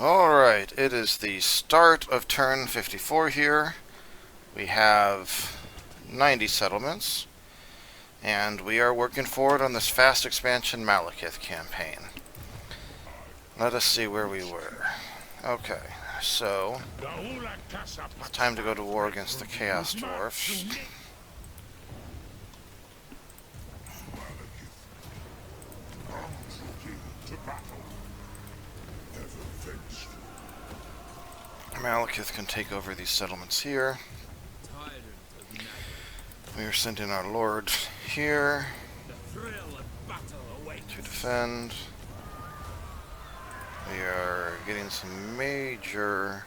Alright, it is the start of turn 54 here. We have 90 settlements, and we are working forward on this fast expansion Malekith campaign. Let us see where we were. Okay, so it's time to go to war against the Chaos Dwarfs. Malekith can take over these settlements here. We are sending our lord here to defend. We are getting some major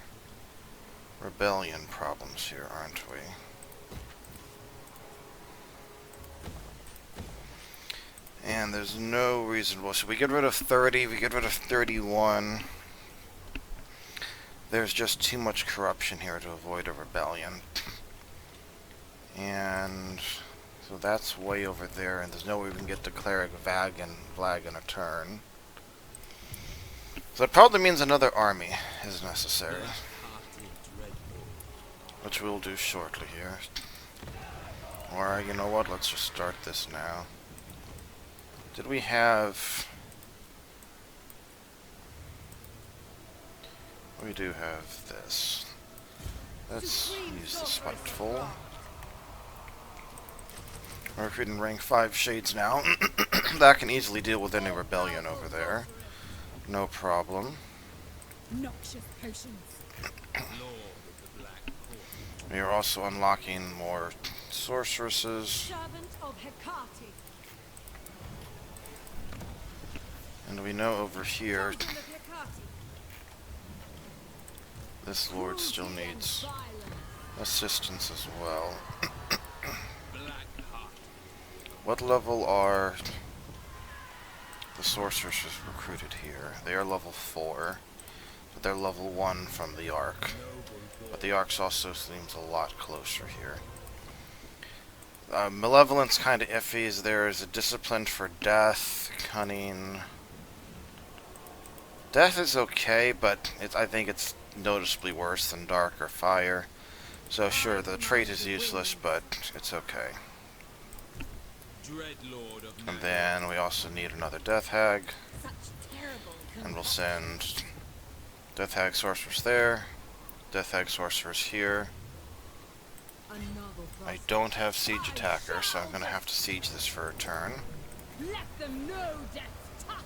rebellion problems here, aren't we? And there's no reason. Well, so we get rid of 30, we get rid of 31. There's just too much corruption here to avoid a rebellion. And so that's way over there, and there's no way we can get to cleric Vlag in a turn. So that probably means another army is necessary, which we'll do shortly here. Or, you know what, let's just start this now. Did we have... We do have this. Let's use the Spiteful. We're recruiting rank 5 shades now. That can easily deal with any rebellion over there. No problem. We are also unlocking more sorceresses. And we know over here this lord still needs assistance as well. What level are the sorceresses recruited here? They are level 4, but they're level 1 from the Arc. But the Arc also seems a lot closer here. Malevolence kind of iffy. There is a discipline for death, cunning. Death is okay, but I think it's noticeably worse than dark or fire. So sure, the trait is useless, but it's okay. And then we also need another Death Hag. And we'll send Death Hag Sorcerers there, Death Hag Sorcerers here. I don't have Siege Attacker, so I'm going to have to siege this for a turn. Let them know death's touch.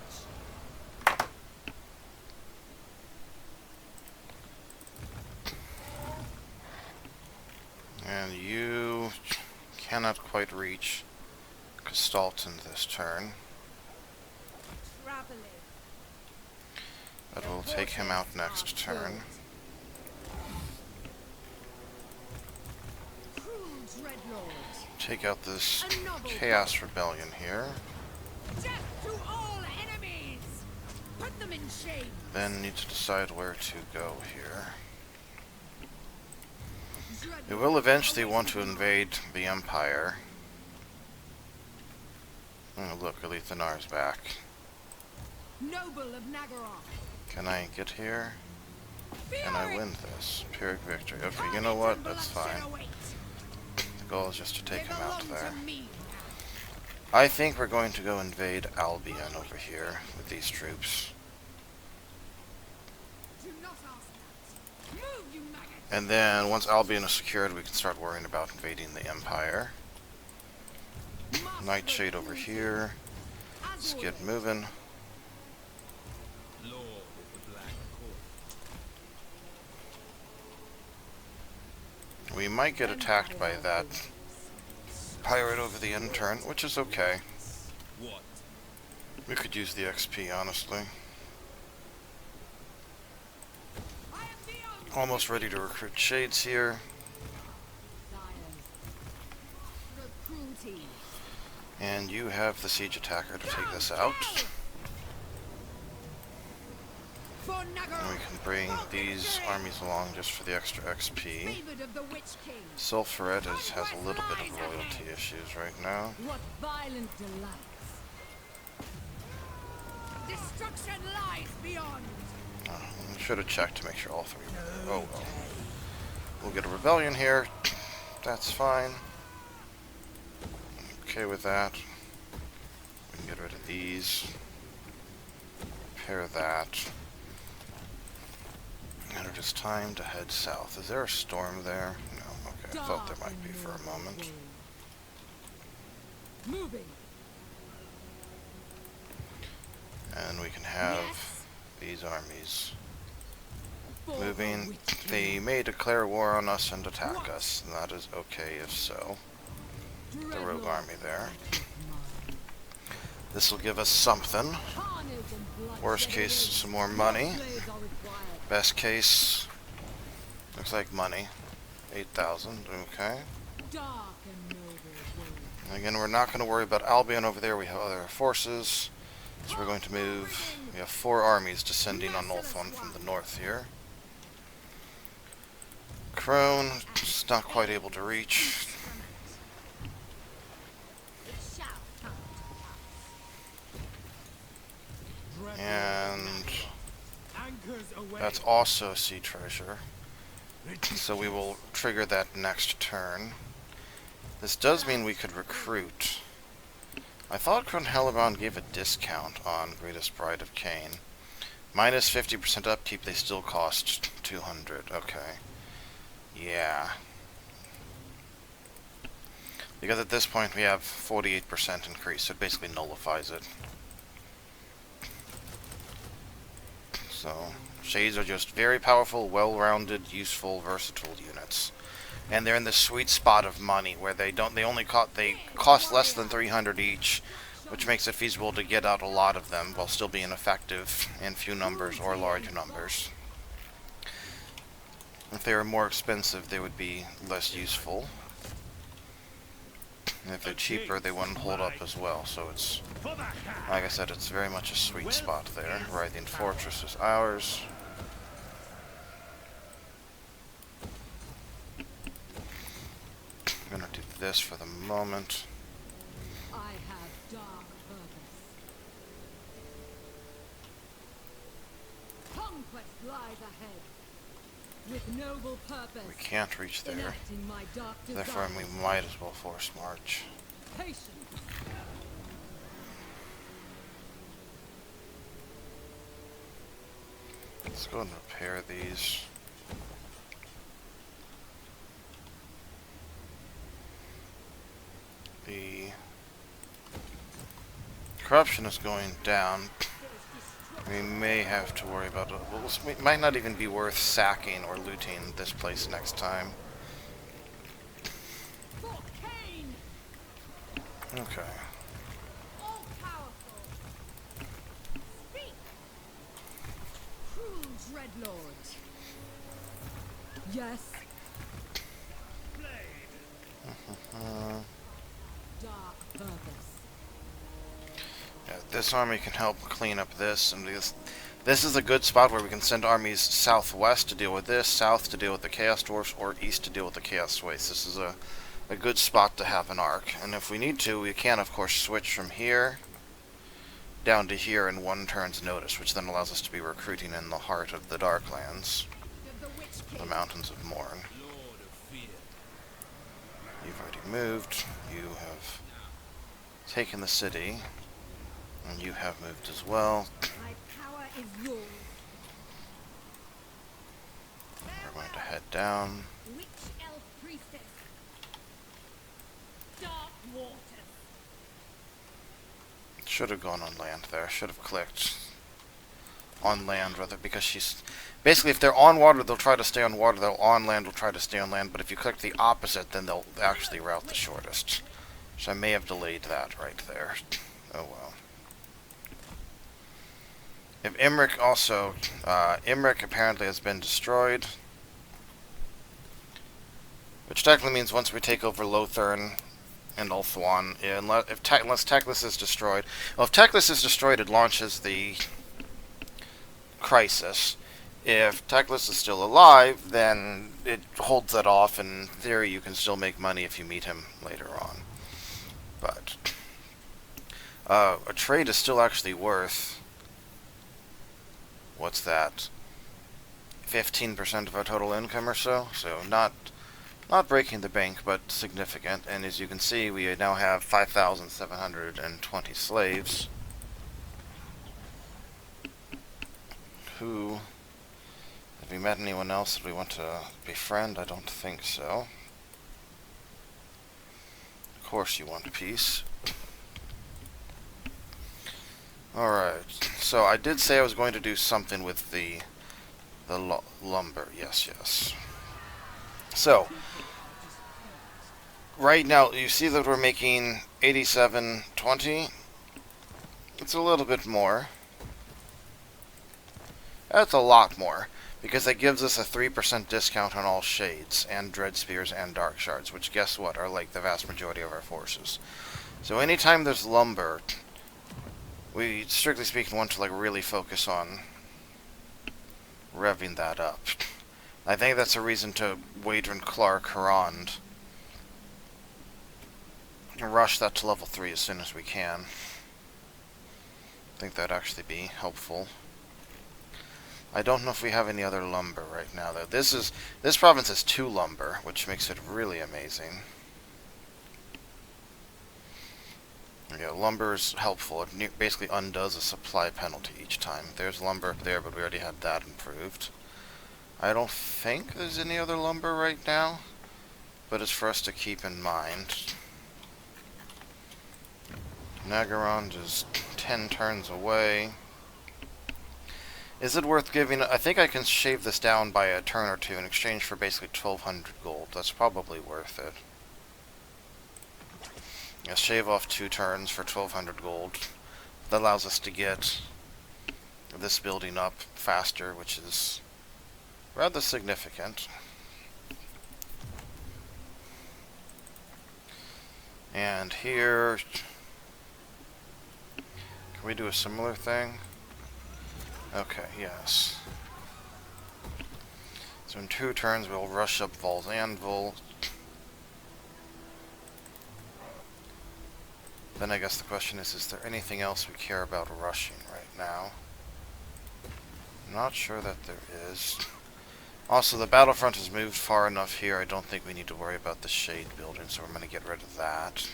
And you cannot quite reach Castalton this turn. But we'll take him out next turn. Take out this Chaos Rebellion here. Then need to decide where to go here. We will eventually want to invade the Empire. Oh, look, Alethanar's back. Can I get here? Can I win this? Pyrrhic victory. Okay, you know what? That's fine. The goal is just to take him out there. I think we're going to go invade Albion over here with these troops. And then, once Albion is secured, we can start worrying about invading the Empire. Nightshade over here. Let's get moving. We might get attacked by that pirate over the end turn, which is okay. We could use the XP, honestly. Almost ready to recruit shades here. And you have the Siege Attacker to take this out. And we can bring these armies along just for the extra XP. Sulfuret has a little bit of loyalty issues right now. Destruction lies beyond. Let me Should have checked to make sure all three were there. Oh well. We'll get a rebellion here. That's fine. Okay with that. We can get rid of these. Repair that. And it is time to head south. Is there a storm there? No. Okay, I thought there might be for a moment. Moving. And we can have these armies moving. They may declare war on us and attack us, and that is okay if so. The rogue army there. This will give us something. Worst case, some more money. Best case, looks like money. 8,000, okay. Again, we're not going to worry about Albion over there. We have other forces. So we're going to move. We have 4 armies descending on Ulthuan from the north here. Crone is not quite able to reach. And that's also a sea treasure. So we will trigger that next turn. This does mean we could recruit. I thought Crone Hellebound gave a discount on Greatest Bride of Cain. Minus 50% upkeep, they still cost 200. Okay. Yeah. Because at this point we have 48% increase, so it basically nullifies it. So, Shades are just very powerful, well-rounded, useful, versatile units. And they're in the sweet spot of money, where they cost less than 300 each, which makes it feasible to get out a lot of them while still being effective in few numbers or large numbers. If they were more expensive, they would be less useful. And if they're cheaper, they wouldn't hold up as well. So it's, like I said, it's very much a sweet spot there. Writhing Fortress is ours. I'm gonna do this for the moment. I have dark purpose. Conquest lies ahead. With noble purpose. We can't reach there. Enacting my dark Therefore, desires. we might as well force march. Patience. Let's go and repair these. The corruption is going down. We may have to worry about it. Well, it might not even be worth sacking or looting this place next time. For Cain. Okay. All powerful. Speak. Cruel dreadlord. Yes. Dark purpose. Yeah, this army can help clean up this, and this is a good spot where we can send armies southwest to deal with this, south to deal with the Chaos Dwarfs, or east to deal with the Chaos Wastes. This is a good spot to have an arc, and if we need to, we can of course switch from here down to here in one turn's notice, which then allows us to be recruiting in the heart of the Darklands, the Mountains of Morn. You've already moved, you have taken the city, and you have moved as well. My power is yours. We're going to head down. Witch elf priestess. Dark waters. Should have gone on land there. Should have clicked on land rather, because she's basically, if they're on water, they'll try to stay on water. They'll on land, will try to stay on land. But if you click the opposite, then they'll actually route the shortest. So I may have delayed that right there. Oh well. If Imric also, Imric apparently has been destroyed, which technically means once we take over Lothern and Ulthuan, unless Teclis is destroyed. Well, if Teclis is destroyed, it launches the crisis. If Teclis is still alive, then it holds that off. In theory, you can still make money if you meet him later on. But a trade is still actually worth, what's that? 15% of our total income or so. So not breaking the bank, but significant. And as you can see, we now have 5,720 slaves. Who... Have we met anyone else that we want to befriend? I don't think so. Of course you want peace. Alright, so I did say I was going to do something with the lumber. Yes. So, right now, you see that we're making 87.20. It's a little bit more. That's a lot more, because that gives us a 3% discount on all shades, and dread spears, and dark shards, which, guess what, are like the vast majority of our forces. So anytime there's lumber, we, strictly speaking, want to like really focus on revving that up. I think that's a reason to Wadron Clark Harond and rush that to level 3 as soon as we can. I think that'd actually be helpful. I don't know if we have any other lumber right now, though. This province has 2 lumber, which makes it really amazing. Yeah, lumber is helpful. It basically undoes a supply penalty each time. There's lumber up there, but we already had that improved. I don't think there's any other lumber right now, but it's for us to keep in mind. Nagarond is 10 turns away. Is it worth giving... I think I can shave this down by a turn or 2 in exchange for basically 1,200 gold. That's probably worth it. Yeah, shave off 2 turns for 1,200 gold. That allows us to get this building up faster, which is rather significant. And here... Can we do a similar thing? Okay, yes. So in 2 turns we'll rush up Vol's Anvil. Then I guess the question is there anything else we care about rushing right now? I'm not sure that there is. Also, the battlefront has moved far enough here, I don't think we need to worry about the shade building, so we're going to get rid of that.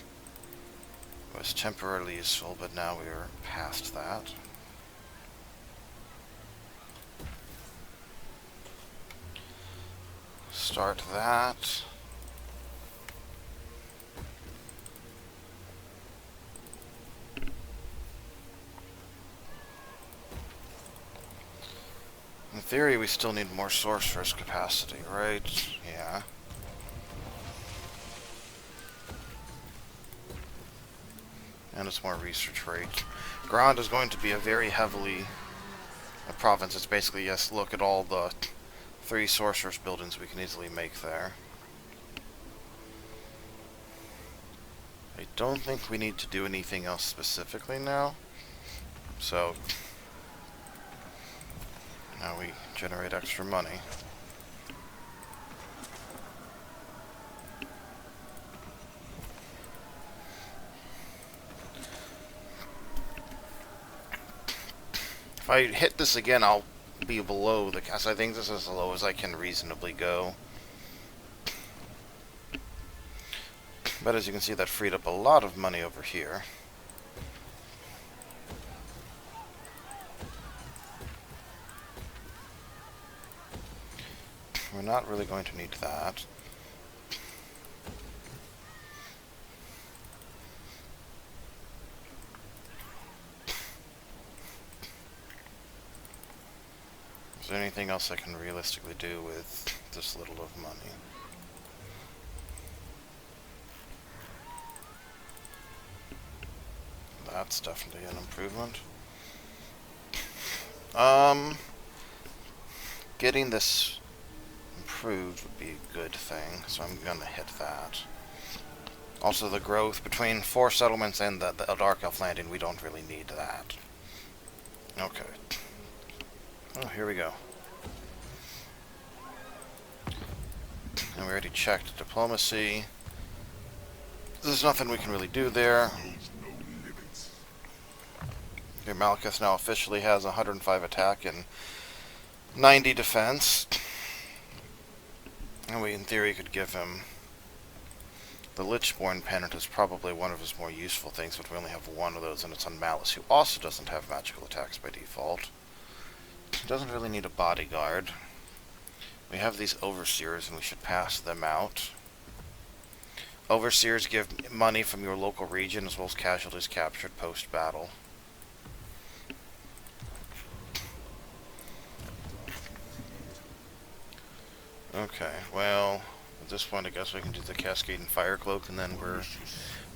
It was temporarily useful, but now we are past that. Start that. In theory, we still need more sorcerer's capacity, right? Yeah. And it's more research rate. Grand is going to be a very heavily... a province. It's basically, yes, look at all the 3 sorcerer's buildings we can easily make there. I don't think we need to do anything else specifically now. So... now we generate extra money. If I hit this again, I'll be below the cast. I think this is as low as I can reasonably go. But as you can see, that freed up a lot of money over here. We're not really going to need that. Is there anything else I can realistically do with this little of money? That's definitely an improvement. Getting this improved would be a good thing, so I'm gonna hit that. Also, the growth between 4 settlements and the Dark Elf Landing, we don't really need that. Okay. Oh, here we go. And we already checked diplomacy. There's nothing we can really do there. Okay, Malekith now officially has 105 attack and 90 defense. And we, in theory, could give him... The Lichborn Pennant is probably one of his more useful things, but we only have one of those, and it's on Malice, who also doesn't have magical attacks by default. Doesn't really need a bodyguard. We have these Overseers, and we should pass them out. Overseers give money from your local region, as well as casualties captured post-battle. Okay, well, at this point I guess we can do the Cascade and Fire Cloak, and then we're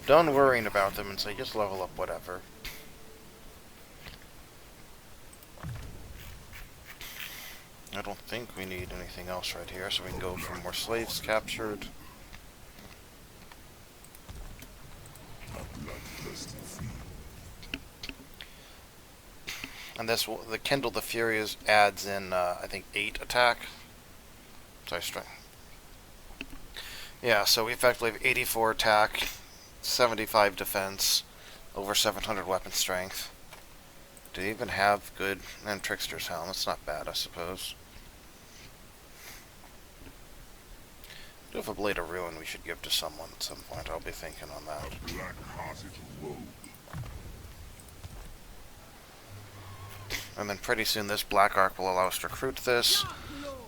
done worrying about them and say just level up whatever. I don't think we need anything else right here, so we can go for more slaves captured. And this will, the Kindle the Furious adds in, I think, 8 attack. Sorry, strength. Yeah, so we effectively have 84 attack, 75 defense, over 700 weapon strength. Do they even have good... and Trickster's Helm, that's not bad, I suppose. Do have a Blade of Ruin we should give to someone at some point, I'll be thinking on that. And then pretty soon this Black Arc will allow us to recruit this.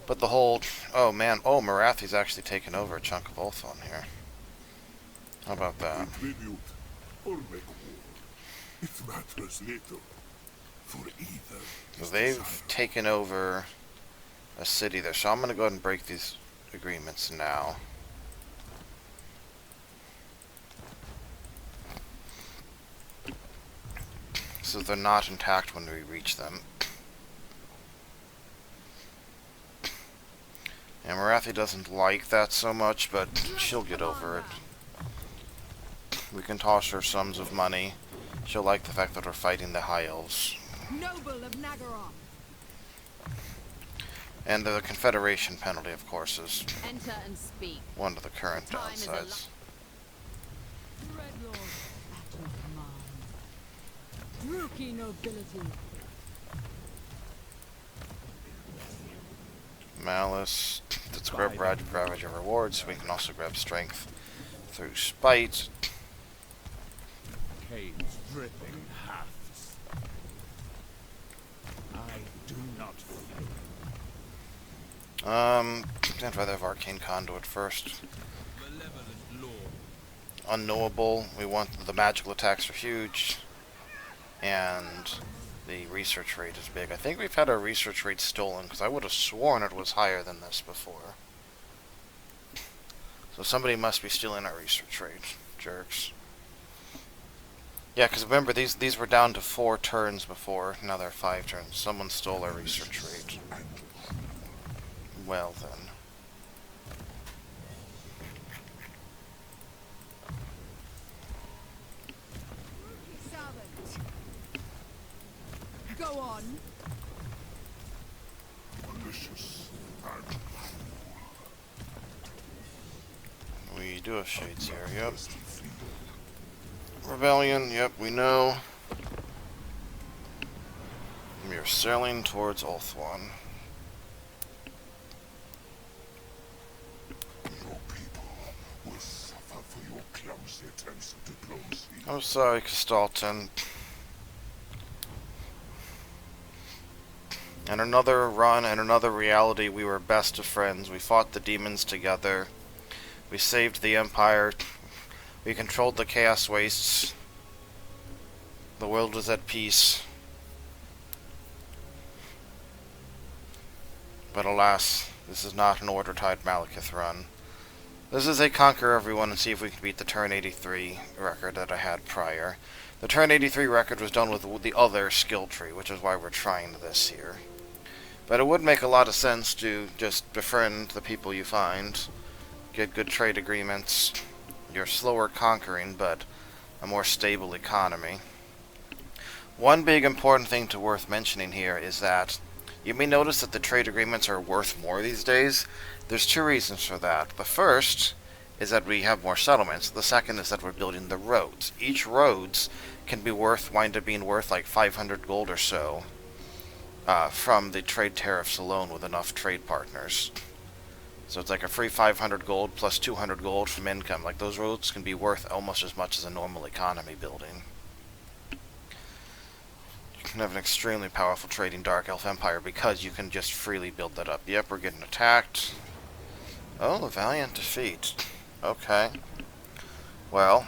But the whole... oh man, oh, Marathi's actually taken over a chunk of Ulthuan here. How about that? Because they've taken over a city there, so I'm going to go ahead and break these agreements now. So they're not intact when we reach them. And Marathi doesn't like that so much, but she'll get over it. We can toss her sums of money. She'll like the fact that we're fighting the High Elves. Noble of Nagaroth. And the Confederation penalty, of course, is Enter and speak. one of the current downsides. Dreadlord at your command. Rookie nobility. Malice. Let's grab Ravage and Rewards, so we can also grab Strength through Spite. Cade's dripping hafts. I do not fear. I'd rather have Arcane Conduit first. Malevolent lord. Unknowable. We want the magical attacks are huge. And the research rate is big. I think we've had our research rate stolen, because I would have sworn it was higher than this before. So somebody must be stealing our research rate. Jerks. Yeah, because remember, these were down to 4 turns before. Now they're 5 turns. Someone stole our research rate. Well then. Go on. We do have shades here, yep. Rebellion, yep, we know. We are sailing towards Ulthuan. Your people will suffer for your clumsy attempts at diplomacy. I'm sorry, Castalton. In another run, in another reality, we were best of friends. We fought the demons together. We saved the Empire. We controlled the Chaos Wastes. The world was at peace. But alas, this is not an Ordertide Malekith run. This is a conquer everyone and see if we can beat the turn 83 record that I had prior. The turn 83 record was done with the other skill tree, which is why we're trying this here. But it would make a lot of sense to just befriend the people you find, get good trade agreements. You're slower conquering, but a more stable economy. One big important thing to worth mentioning here is that you may notice that the trade agreements are worth more these days. There's 2 reasons for that. The first is that we have more settlements. The second is that we're building the roads. Each roads can be wind up being worth like 500 gold or so from the trade tariffs alone with enough trade partners. So it's like a free 500 gold plus 200 gold from income. Like, those roads can be worth almost as much as a normal economy building. You can have an extremely powerful trading Dark Elf Empire because you can just freely build that up. Yep, we're getting attacked. Oh, a valiant defeat. Okay. Well,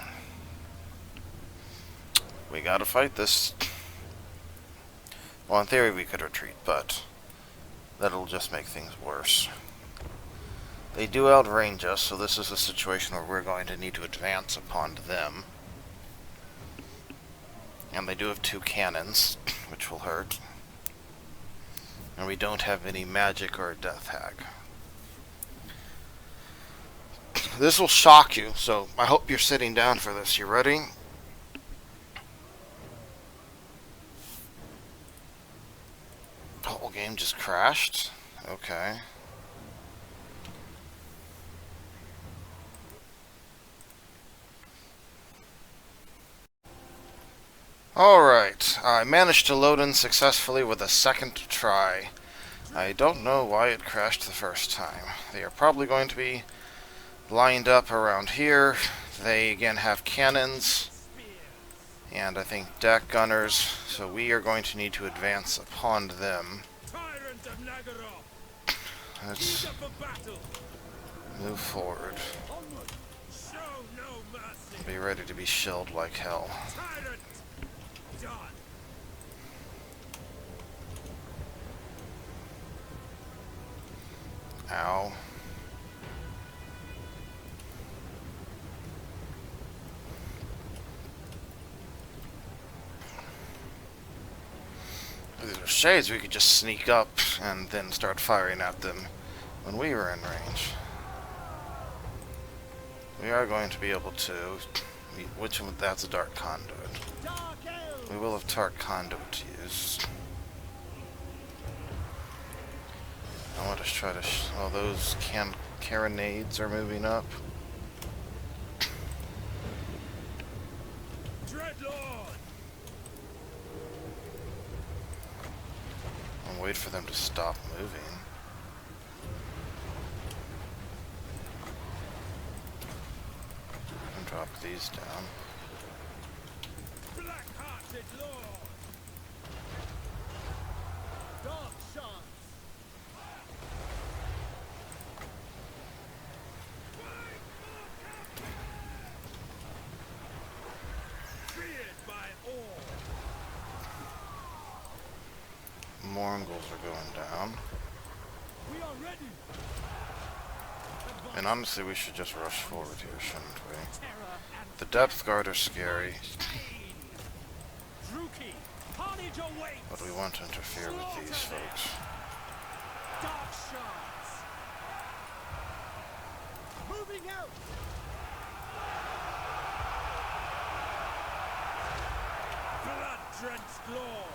we gotta fight this. Well, in theory we could retreat, but that'll just make things worse. They do outrange us, so this is a situation where we're going to need to advance upon them. And they do have 2 cannons, which will hurt. And we don't have any magic or death hack. This will shock you, so I hope you're sitting down for this. You ready? The whole game just crashed? Okay. Alright, I managed to load in successfully with a second try. I don't know why it crashed the first time. They are probably going to be lined up around here. They again have cannons, and I think deck gunners, so we are going to need to advance upon them. Let's move forward. Be ready to be shelled like hell. Ow. These are shades we could just sneak up and then start firing at them when we were in range. We are going to be able to... Which one? That's a Dark Conduit. We will have Dark Conduit to use. I want to try to... Oh, those carronades are moving up. I'll wait for them to stop moving. And drop these down. Black-hearted lord. Dark shots. Mongols are going down. We are ready. And honestly, we should just rush forward here, shouldn't we? The depth guard are scary, but we won't interfere with these folks. Dark shots. Moving out. Blood-drenched lord.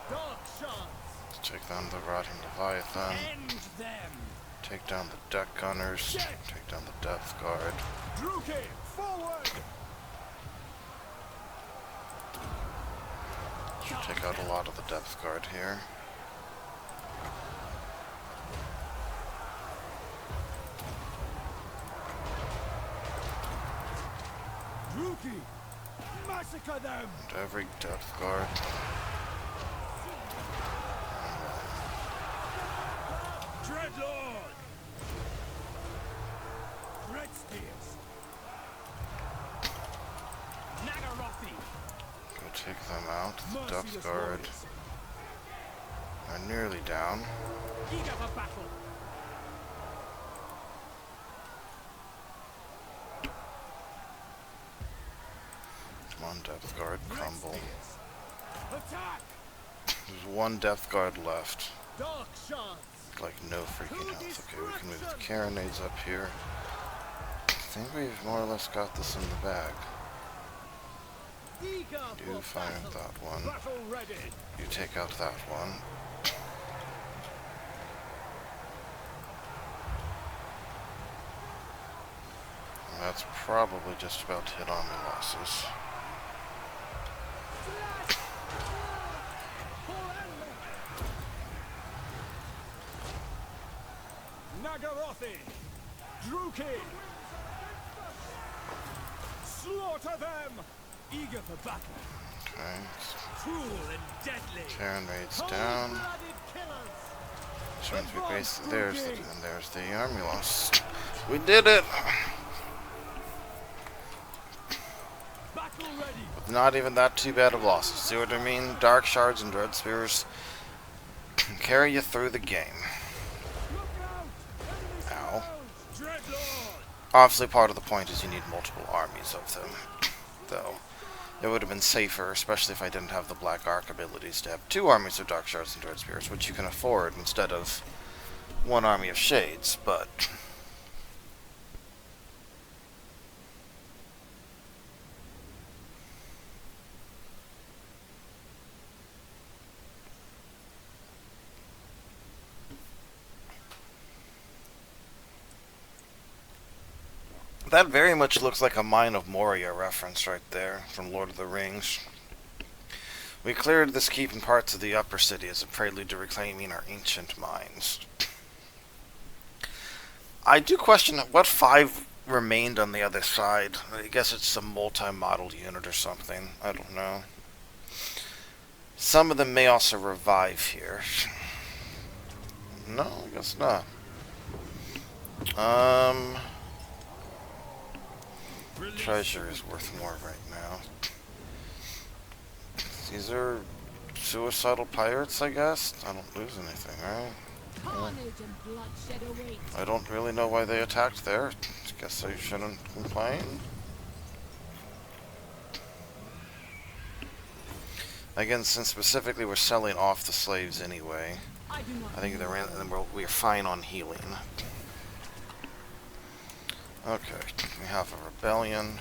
Dark shots. Let's take down the rotting Leviathan. End them. Take down the deck gunners. Take down the depth guard. Druki, forward. Should take out a lot of the depth guard here. Druki, massacre them. And every depth guard. Dreadlord. Red Spears. Nagarothi. Go take them out. The depth guard are nearly down. Eager for battle. Come on, depth guard, crumble. Attack. There's one depth guard left. Dark shots. Like no freaking health. Okay, we can move the carronades up here. I think we've more or less got this in the bag. You fire that one. You take out that one. And that's probably just about to hit army losses. Nagarothi! Druki! Slaughter them! Eager for battle. Okay. Cruel and deadly. Terran raids down. Cold-blooded killers. Which means we basically there's the army loss. We did it! Battle ready. With not even that too bad of losses. See what I mean? Dark shards and dread spears can carry you through the game. Look out! Ow. Dreadlord! Obviously part of the point is you need multiple armies of them. Though. It would have been safer, especially if I didn't have the Black Arc abilities, to have 2 armies of Dark Shards and Dread Spears, which you can afford instead of 1 army of Shades, but... That very much looks like a Mine of Moria reference right there from Lord of the Rings. We cleared this keep and parts of the upper city as a prelude to reclaiming our ancient mines. I do question what 5 remained on the other side. I guess it's some multi-model unit or something. I don't know. Some of them may also revive here. No, I guess not. Treasure is worth more right now. These are suicidal pirates, I guess? I don't lose anything, right? Carnage and bloodshed await. I don't really know why they attacked there. Guess I shouldn't complain. Again, since specifically we're selling off the slaves anyway, I do not I think know. we're fine on healing. Okay, we have a rebellion,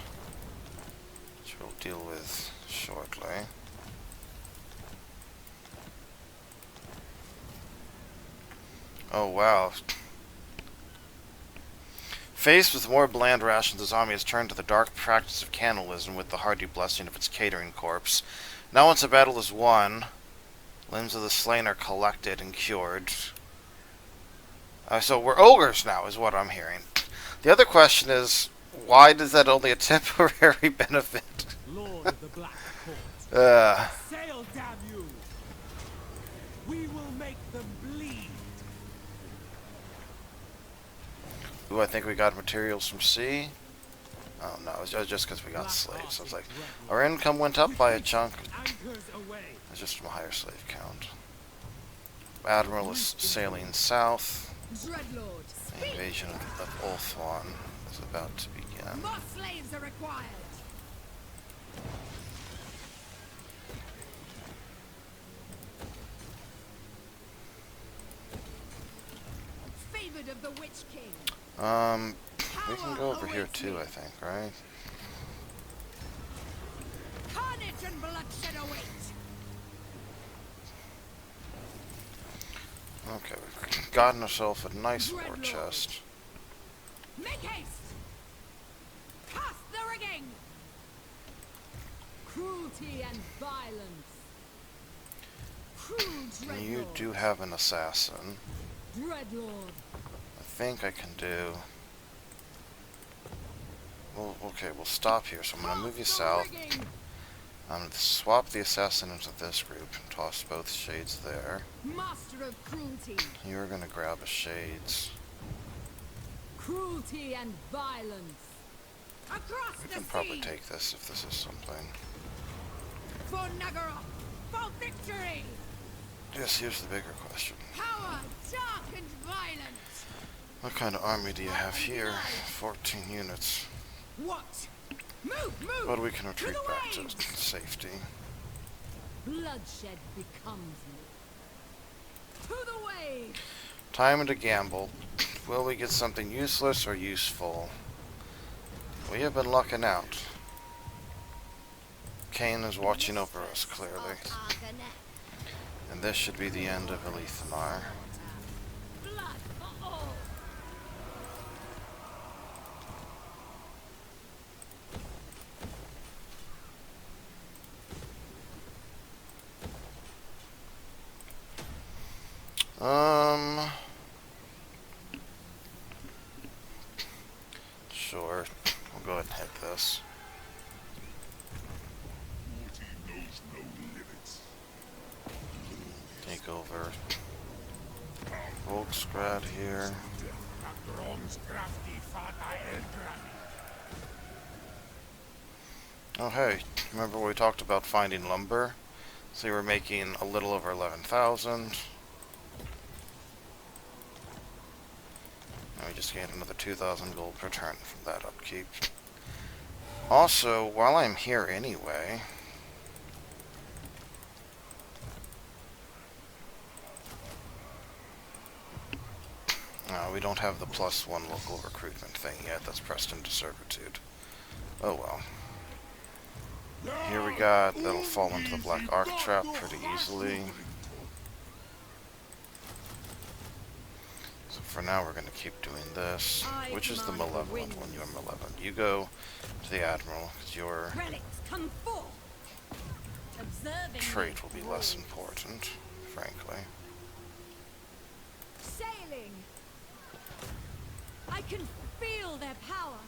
which we'll deal with shortly. Oh wow. Faced with more bland rations, his army has turned to the dark practice of cannibalism with the hearty blessing of its catering corpse. Now once a battle is won, limbs of the slain are collected and cured. So we're ogres now, is what I'm hearing. The other question is, why does that only a temporary benefit? Lord of the Black Court. Sail, damn you! We will make them bleed. Ooh, I think we got materials from sea. Oh no, it was just because we got slaves. I was like, our income went up by a chunk. Anchors away. It's just from a higher slave count. Admiral is sailing south. Dreadlord, The speak! invasion of Ulthuan is about to begin. More slaves are required. Favored of the Witch King. We can go over here too, I think, right? Carnage and bloodshed await. Okay, we've gotten ourselves a nice war chest. Make haste! Cast the rigging! Cruelty and violence. Cruel Dreadlord. You do have an assassin. Dreadlord. I think I can do... Well, okay, we'll stop here. So I'm going to move you south. I'm going to swap the assassin into this group and toss both shades there. Master of cruelty. You're going to grab a shades. Cruelty and violence. Across We the can probably sea. take this if this is something. For Nagaroth. For victory. Yes, here's the bigger question. Power, dark and violent. What kind of army do you have here? 14 units. What? Move, move. But we can retreat the back to waves. safety. Bloodshed becomes me. To the wave. Time to gamble. Will we get something useless or useful? We have been lucking out. Kane is watching over us, clearly. And this should be the end of Elithamar. Blood for all. this. Morty knows no limits. Take over Volksgrad here. Oh hey, remember we talked about finding lumber? So we're making a little over 11,000. And we just gained another 2,000 gold per turn from that upkeep. Also, while I'm here anyway, we don't have the +1 local recruitment thing yet. That's pressed into servitude. Oh well. Here we got, that'll fall into the black arc trap pretty easily. So for now we're going to keep doing this. Which is the malevolent one? You're malevolent. You go to the Admiral, because your trait will be less important, frankly. Sailing. I can feel their power.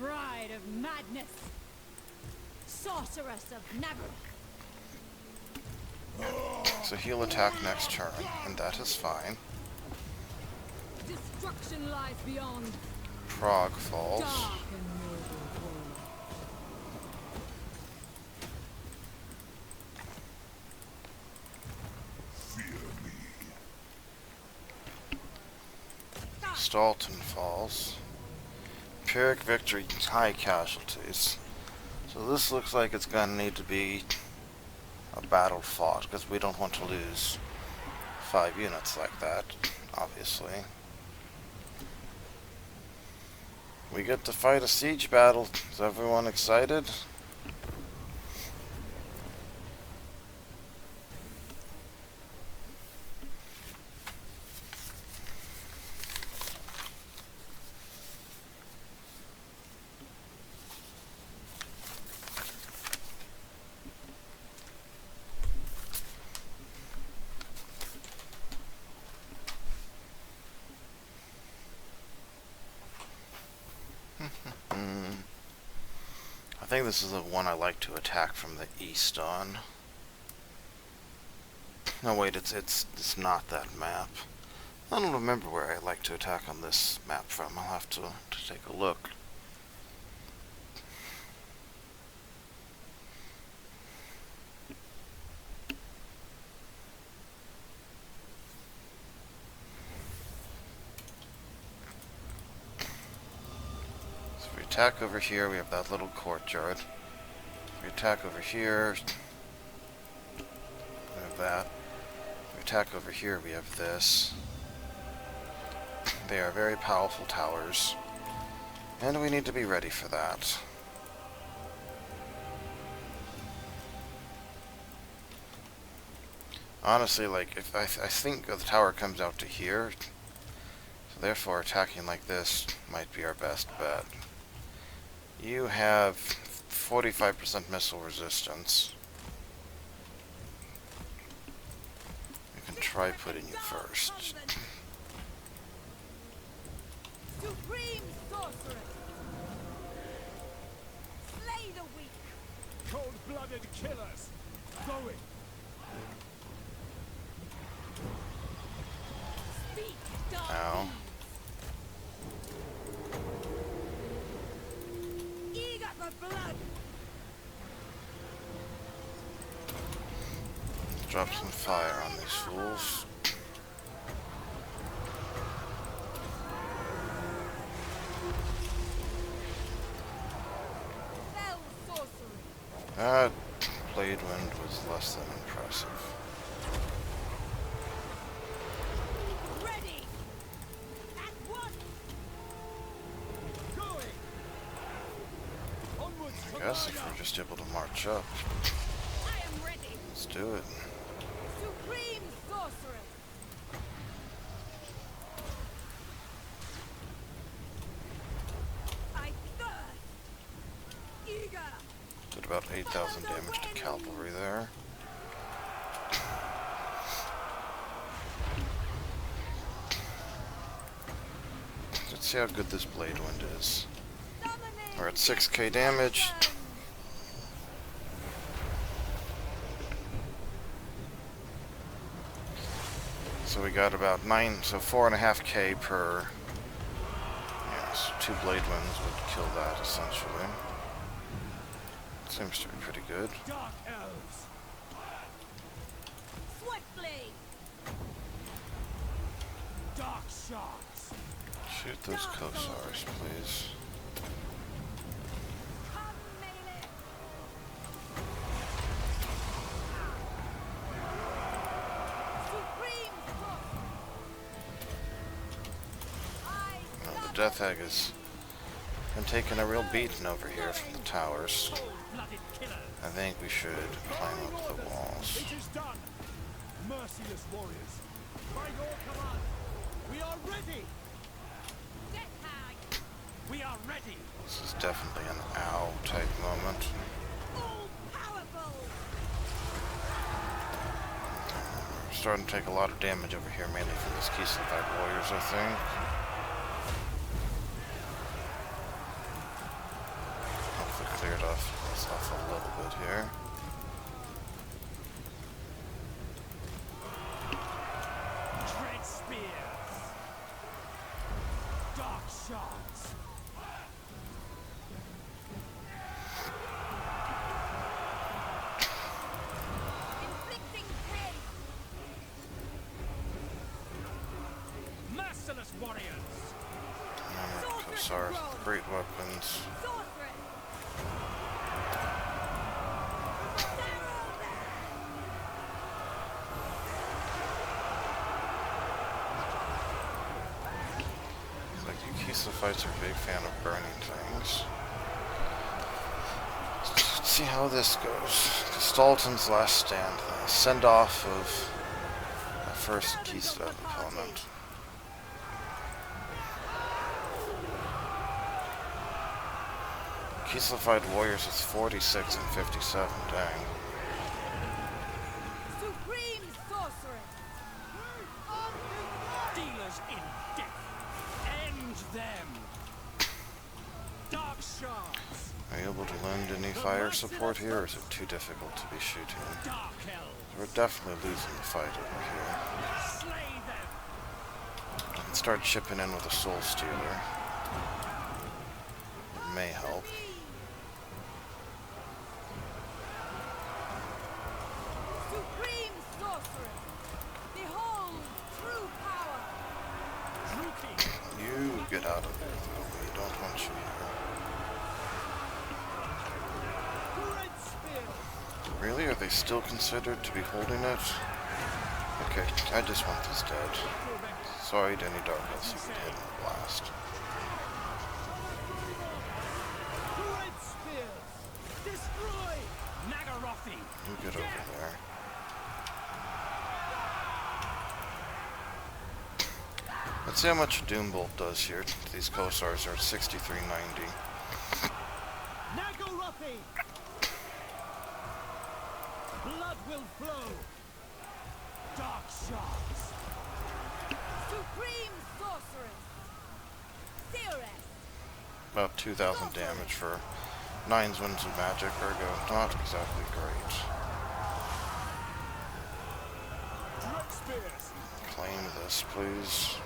Bride of madness. Sorceress of Nagrik. So he'll attack next turn, and that is fine. Destruction lies beyond. Prague falls. Dark and noble Stalton falls. Pyrrhic Victory, high casualties. So this looks like it's going to need to be a battle fought, because we don't want to lose 5 units like that, obviously. We get to fight a siege battle. Is everyone excited? I think this is the one I like to attack from the east on. No wait, it's not that map. I don't remember where I like to attack on this map from. I'll have to take a look. Attack over here, we have that little courtyard. If we attack over here, we have that. If we attack over here, we have this. They are very powerful towers, and we need to be ready for that. Honestly, like, if I think the tower comes out to here, so therefore attacking like this might be our best bet. You have 45% missile resistance. We can try putting you first. Supreme sorceress. Slay the weak. Cold-blooded killers. Going. Speak, dark Ow. deeds. Eager for blood. Drop some fire on these fools. Fell sorcery. That blade wind was less than impressive. Ready. At once. Going. Onwards, I guess if we're just able to march up, I am ready. let's do it. Supreme sorceress. I thirst. Eager. Did about 8,000 damage to cavalry there. Domination. Let's see how good this blade wind is. We're at 6k damage. So we got about 4.5k per. Yes, 2 blade winds would kill that essentially. Seems to be pretty good. Dark elves. Swiftly! Dark sharks. Shoot those Kosars, please. Come, Malekith! Supreme force! I The Death Egg has been taking a real beating over here from the towers. Cold-blooded killers. I think we should climb up the walls. It is done. Merciless warriors. By your command, we are ready. Death hag! We are ready. This is definitely an ow type moment. All powerful! We're starting to take a lot of damage over here, mainly from these Keystone warriors, I think. Hopefully cleared off a little bit here. Dread spears. Dark shards. Inflicting pain! Merciless warriors. Kosar, great weapons. Sorceress! It's like you Keystophites are a big fan of burning things. Let's see how this goes. Gestalten's last stand. Send off of the first Keystone opponent. Keystopite warriors is 46 and 57. Dang. Supreme sorceress! Dealers in death. End them. Dark shards. Are you able to lend any fire support here, or is it too difficult to be shooting? Dark elves. We're definitely losing the fight over here. Slay them. And start chipping in with a Soul Stealer. It may help. Supreme sorceress! Behold true power! Rookie. You get out of there, though. We don't want you here. Red spears. Really? Are they still considered to be holding it? Okay, I just want this dead. Sorry to any Dark Elves who get hit in the blast. Red spears. Destroy. Nagarothi. You get over there. Let's see how much Doombolt does here. These Kosars are at 6390. Nagarothi. Blood will flow. Dark shards. Supreme sorceress! Seeress! About 2,000 damage for 9's Winds of Magic, ergo not exactly great. Dread spears. Claim this, please.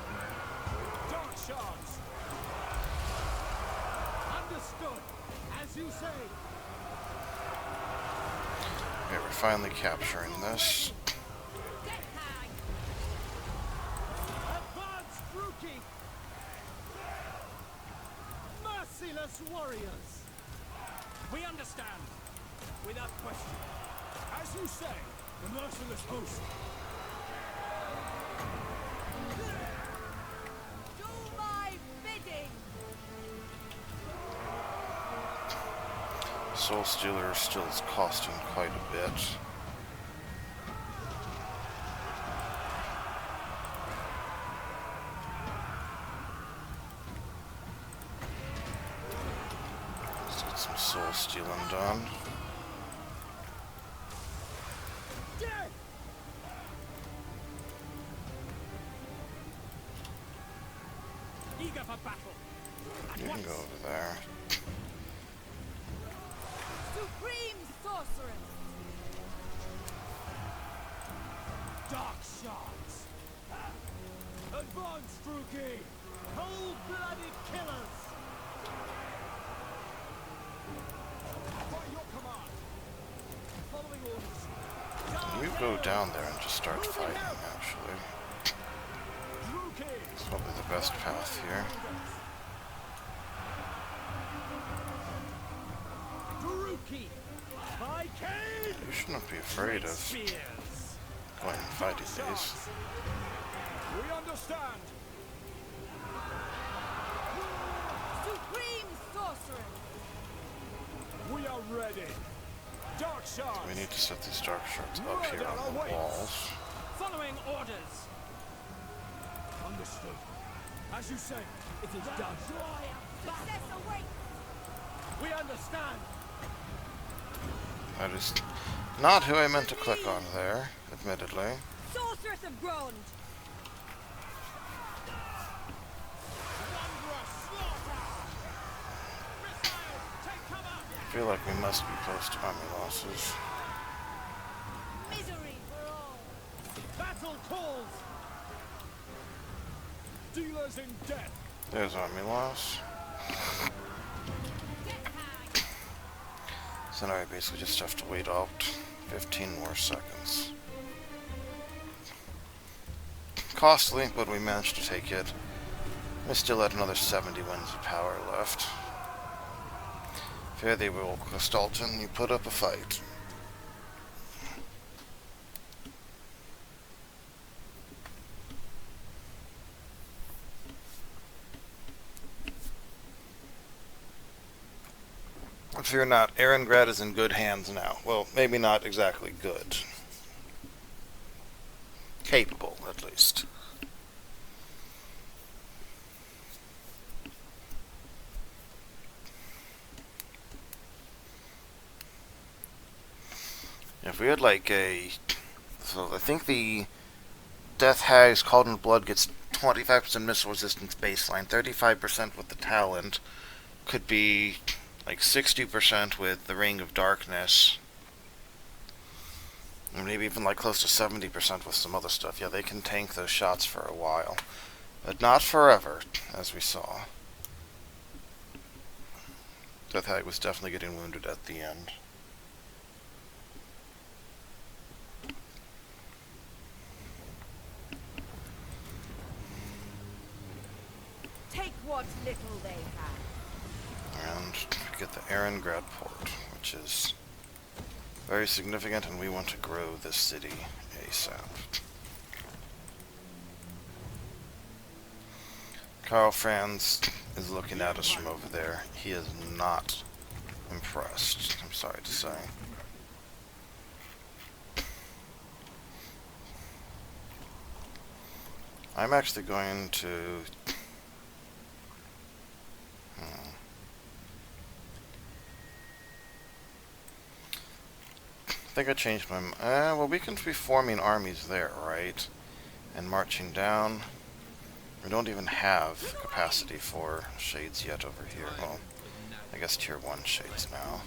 Dark shards. Understood. As you say. Okay, we're finally capturing this. Death hag! Advance Brookie. Merciless warriors. We understand. Without question. As you say, the merciless host. Do my bidding! Soul Stealer still is costing quite a bit. Let's get some Soul Stealing done. Death! Eager for battle. At You can once. go over there. Supreme sorceress. Dark shots. Advance, Druki. Cold-blooded killers. By your command. Following orders. You go down there and just start fighting, actually. Druki. It's probably the best path here. Druki. By Kane. You shouldn't be afraid of Spears. going and fighting these. We understand. Supreme sorceress. We are ready. Dark shards. We need to set these dark shards up here on the walls. Following orders. Understood. As you say, it is done. Success awaits. We understand. That is not who I meant to click on there, admittedly. Sorceress of Grond. I feel like we must be close to army losses. Misery for all. Battle calls. Dealers in death. There's army loss. So now I basically just have to wait out 15 more seconds. Costly, but we managed to take it. We still had another 70 winds of power left. Fare thee well, Costalton, you put up a fight. Fear not, Erengrad is in good hands now. Well, maybe not exactly good. Capable, at least. If we had like a... So I think the Death Hag's Called in Blood gets 25% missile resistance baseline, 35% with the talent, could be like 60% with the Ring of Darkness, and maybe even like close to 70% with some other stuff. Yeah, they can tank those shots for a while, but not forever, as we saw. Death Hag was definitely getting wounded at the end. Take what little they have. And get the Erengrad port, which is very significant, and we want to grow this city ASAP. Karl Franz is looking at us from over there. He is not impressed, I'm sorry to say. I'm actually going to... I think I changed my... well, we can be forming armies there, right? And marching down. We don't even have capacity for shades yet over here. Well, I guess tier 1 shades now.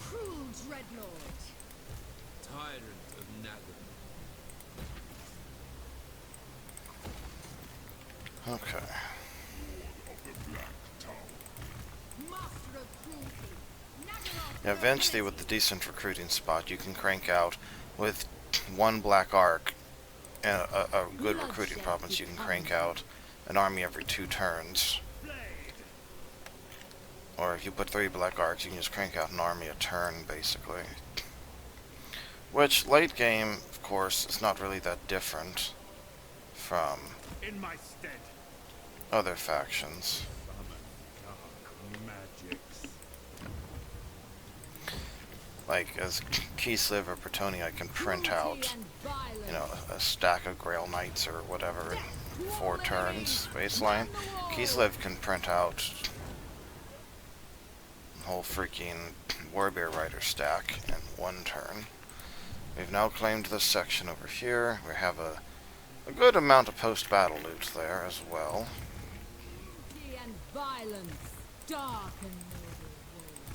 Cruel dreadnought. Tyrant of Naga. Okay. Master of cruelty. Yeah, eventually with the decent recruiting spot, you can crank out with 1 black arc and a good recruiting province. You can crank out an army every 2 turns. Or if you put 3 black arcs, you can just crank out an army a turn, basically. Which, late game, of course, is not really that different from In my stead. other factions. Summon dark magics. Like, as Kislev or Bretonnia, I can print out, you know, a stack of Grail Knights or whatever in 4 turns, baseline. Kislev can print out a whole freaking Warbear Rider stack in 1 turn. We've now claimed this section over here. We have a good amount of post-battle loot there as well. And violence. Dark and noble warrior.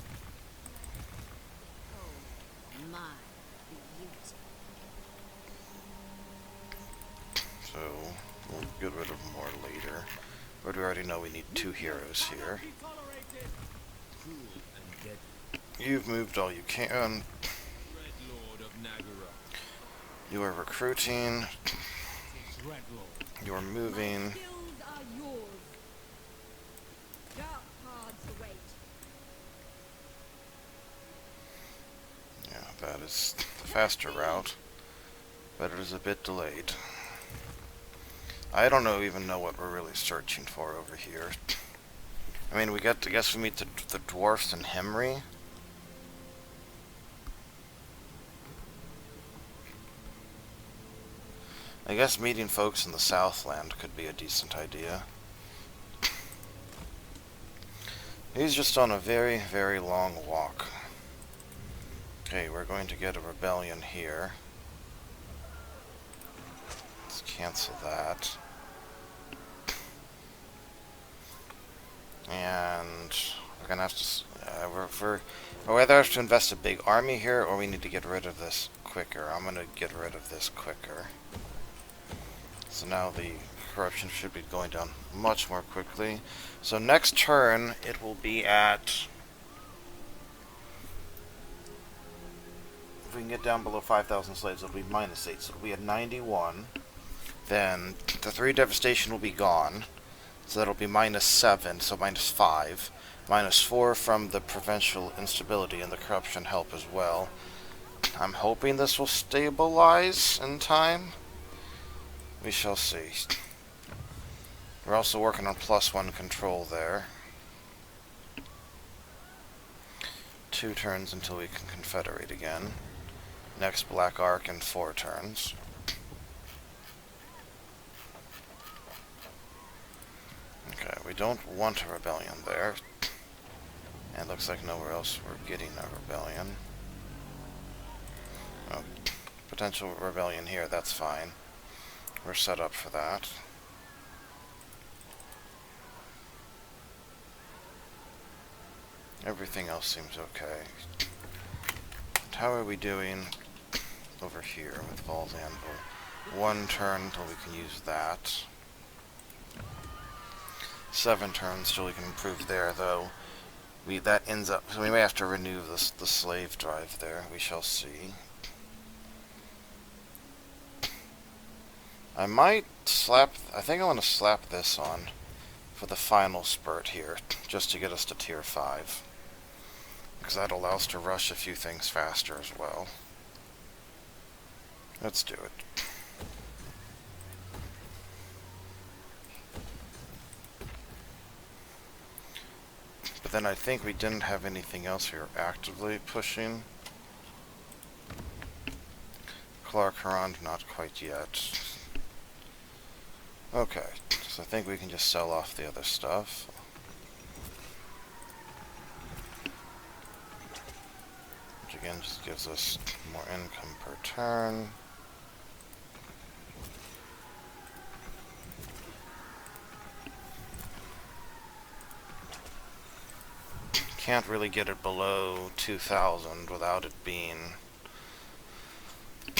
Oh, my beauty. So, we'll get rid of more later. But we already know we need 2 heroes here. Be tolerated. Cruel and deadly. You've moved all you can. Red Lord of Nagara. You are recruiting. Tis Red Lord. You are moving. My skills are yours. Dark paths await. Yeah, that is the faster route. But it is a bit delayed. I don't even know what we're really searching for over here. I mean, I guess we meet the dwarfs and Hemry. I guess meeting folks in the Southland could be a decent idea. He's just on a very, very long walk. Okay, we're going to get a rebellion here. Let's cancel that. And we're gonna have to. We either have to invest a big army here, or we need to get rid of this quicker. I'm gonna get rid of this quicker. So now the corruption should be going down much more quickly. So next turn, it will be at. If we can get down below 5,000 slaves, it'll be -8. So it'll be at 91. Then the 3 devastation will be gone. So that'll be -7, so -5. -4 from the provincial instability and the corruption help as well. I'm hoping this will stabilize in time. We shall see. We're also working on +1 control there. 2 turns until we can confederate again. Next Black Ark in 4 turns. Okay, we don't want a rebellion there. And looks like nowhere else we're getting a rebellion. Oh, potential rebellion here, that's fine. We're set up for that. Everything else seems okay. And how are we doing over here with Val's Anvil? 1 turn until we can use that. 7 turns till we can improve there, though. That ends up, so we may have to renew the slave drive there. We shall see. I might slap. I think I want to slap this on for the final spurt here, just to get us to tier 5, because that allows us to rush a few things faster as well. Let's do it. But then I think we didn't have anything else we were actively pushing. Clark Harand, not quite yet. Okay, so I think we can just sell off the other stuff. Which again just gives us more income per turn. Can't really get it below 2,000 without it being...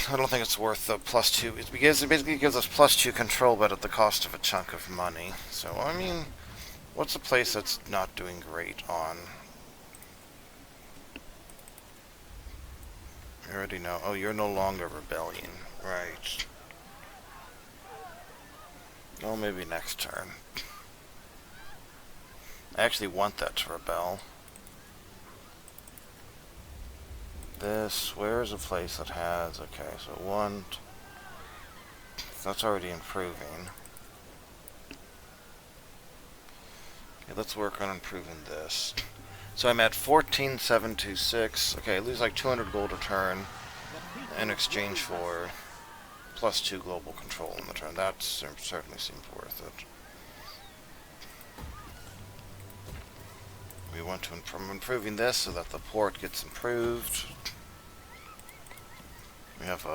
I don't think it's worth the +2. It's because it basically gives us +2 control, but at the cost of a chunk of money. So, I mean, what's a place that's not doing great on? I already know. Oh, you're no longer rebellion. Right. Oh, maybe next turn. I actually want that to rebel. This, where is a place that has, okay, so 1, that's already improving. Okay, let's work on improving this. So I'm at 14,726, okay, I lose like 200 gold a turn in exchange for +2 global control in the turn. That certainly seems worth it. We want to improving this so that the port gets improved. We have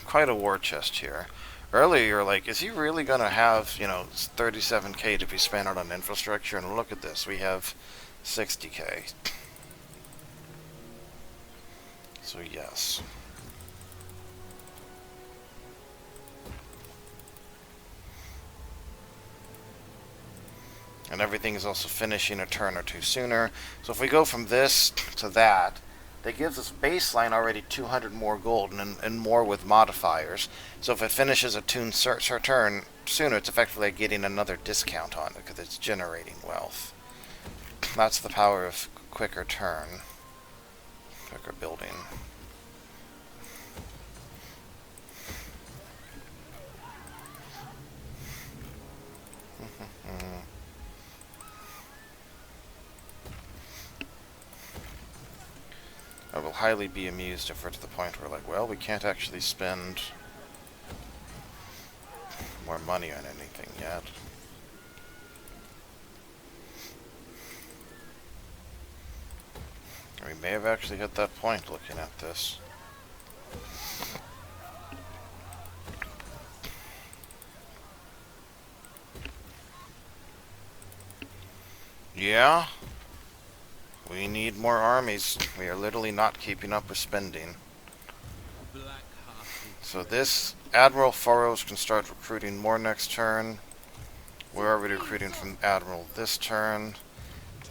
quite a war chest here. Earlier you're like, is he really going to have, 37k to be spent out on infrastructure? And look at this. We have 60k. So yes. And everything is also finishing a turn or two sooner. So if we go from this to that gives us baseline already 200 more gold and more with modifiers. So if it finishes a turn sooner, it's effectively getting another discount on it because it's generating wealth. That's the power of quicker turn, quicker building. I will highly be amused if we're to the point where, like, well, we can't actually spend more money on anything yet. We may have actually hit that point looking at this. Yeah? We need more armies. We are literally not keeping up with spending. So this Admiral Furrows can start recruiting more next turn. We're already recruiting from Admiral this turn.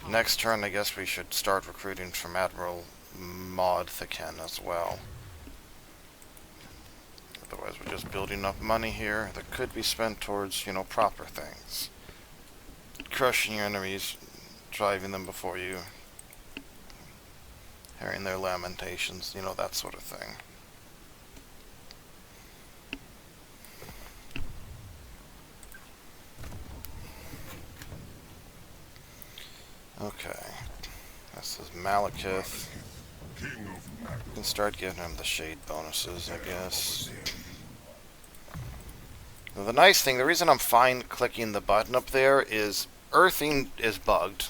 Next turn, I guess we should start recruiting from Admiral Maud Thiken as well. Otherwise, we're just building up money here that could be spent towards, you know, proper things. Crushing your enemies, driving them before you, hearing their lamentations, you know, that sort of thing. Okay. This is Malekith. We can start giving him the shade bonuses, I guess. Now, the nice thing, the reason I'm fine clicking the button up there is Earthing is bugged.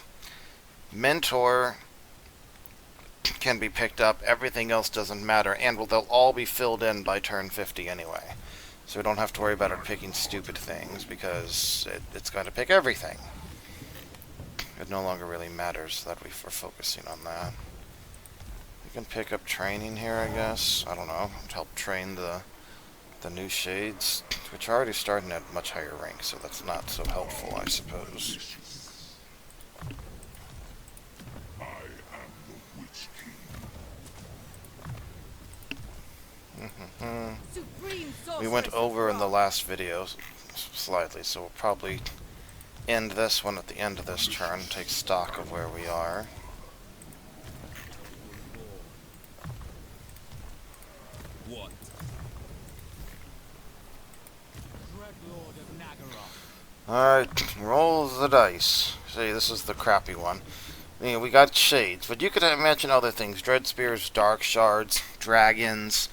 Mentor can be picked up, everything else doesn't matter, and they'll all be filled in by turn 50 anyway. So we don't have to worry about it picking stupid things, because it's going to pick everything. It no longer really matters that we're focusing on that. We can pick up training here, I guess. I don't know, to help train the new shades, which are already starting at much higher rank, so that's not so helpful, I suppose. We went over in the last video slightly, so we'll probably end this one at the end of this turn, take stock of where we are. What? Alright, roll the dice. See, this is the crappy one. I mean, we got shades, but you could imagine other things. Dread Spears, Dark Shards, Dragons,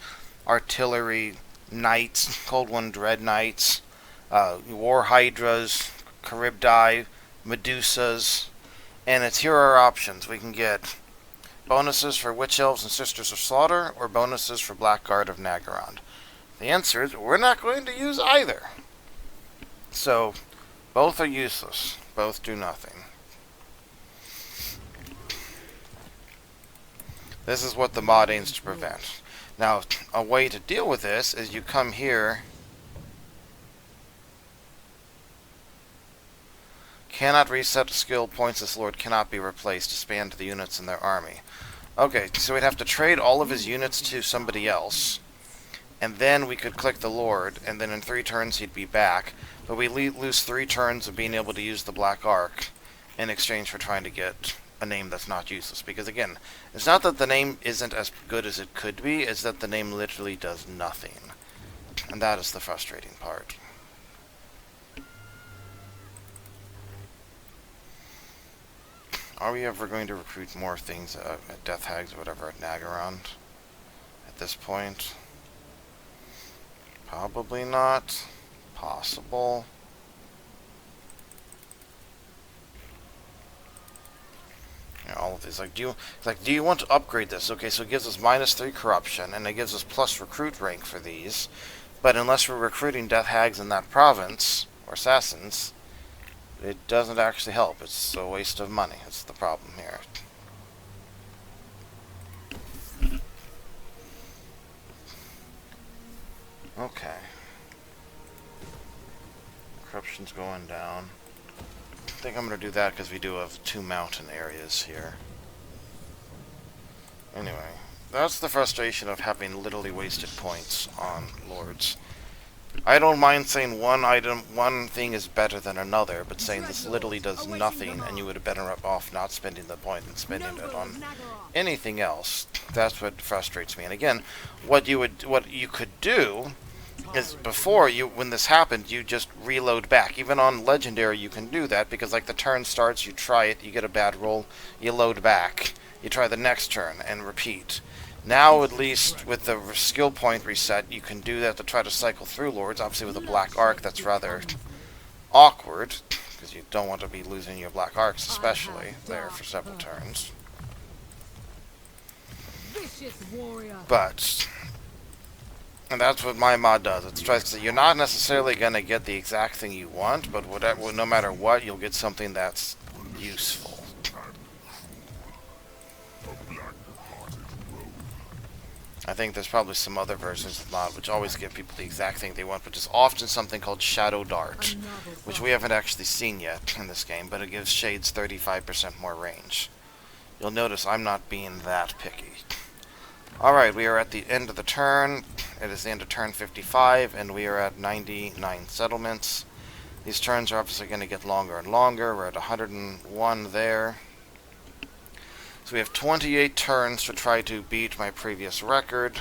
Artillery, Knights, Cold One Dread Knights, War Hydras, Charybdii, Medusas, and here are our options. We can get bonuses for Witch Elves and Sisters of Slaughter, or bonuses for Blackguard of Naggarond. The answer is, we're not going to use either. So, both are useless. Both do nothing. This is what the mod aims to prevent. Now, a way to deal with this is you come here. Cannot reset skill points. This lord cannot be replaced to expand the units in their army. Okay, so we'd have to trade all of his units to somebody else. And then we could click the lord, and then in 3 turns he'd be back. But we lose 3 turns of being able to use the Black Ark in exchange for trying to get a name that's not useless. Because again, it's not that the name isn't as good as it could be, it's that the name literally does nothing. And that is the frustrating part. Are we ever going to recruit more things at Death Hags or whatever at Naggarond at this point? Probably not. Possible. Yeah, all of these, like, do you want to upgrade this? Okay, so it gives us -3 corruption, and it gives us plus recruit rank for these. But unless we're recruiting Death Hags in that province, or assassins, It doesn't actually help. It's a waste of money. That's the problem here. Okay. Corruption's going down. I think I'm going to do that because we do have 2 mountain areas here. Anyway, that's the frustration of having literally wasted points on lords. I don't mind saying one thing is better than another, but saying this literally does nothing and you would have better off not spending the point and spending it on anything else. That's what frustrates me. And again, what you could do is before when this happened, you just reload back. Even on legendary, you can do that because like the turn starts, you try it, you get a bad roll, you load back, you try the next turn and repeat. Now, at least with the skill point reset, you can do that to try to cycle through lords. Obviously, with a black arc, that's rather awkward because you don't want to be losing your black arcs, especially there for several turns. But. And that's what my mod does. It tries to say you're not necessarily going to get the exact thing you want, but no matter what, you'll get something that's useful. I think there's probably some other versions of mod which always give people the exact thing they want, which is often something called Shadow Dart, which we haven't actually seen yet in this game, but it gives Shades 35% more range. You'll notice I'm not being that picky. Alright, we are at the end of the turn. It is the end of turn 55, and we are at 99 settlements. These turns are obviously going to get longer and longer. We're at 101 there. So we have 28 turns to try to beat my previous record.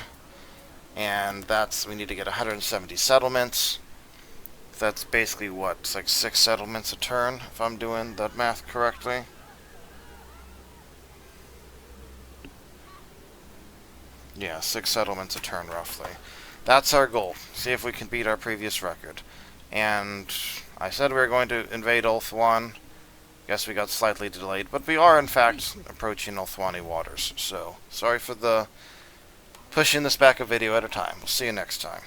And we need to get 170 settlements. That's basically what? It's like 6 settlements a turn, if I'm doing that math correctly. Yeah, 6 settlements a turn, roughly. That's our goal. See if we can beat our previous record. And I said we were going to invade Ulthuan. Guess we got slightly delayed, but we are, in fact, approaching Ulthuani waters. So, sorry for the pushing this back a video at a time. We'll see you next time.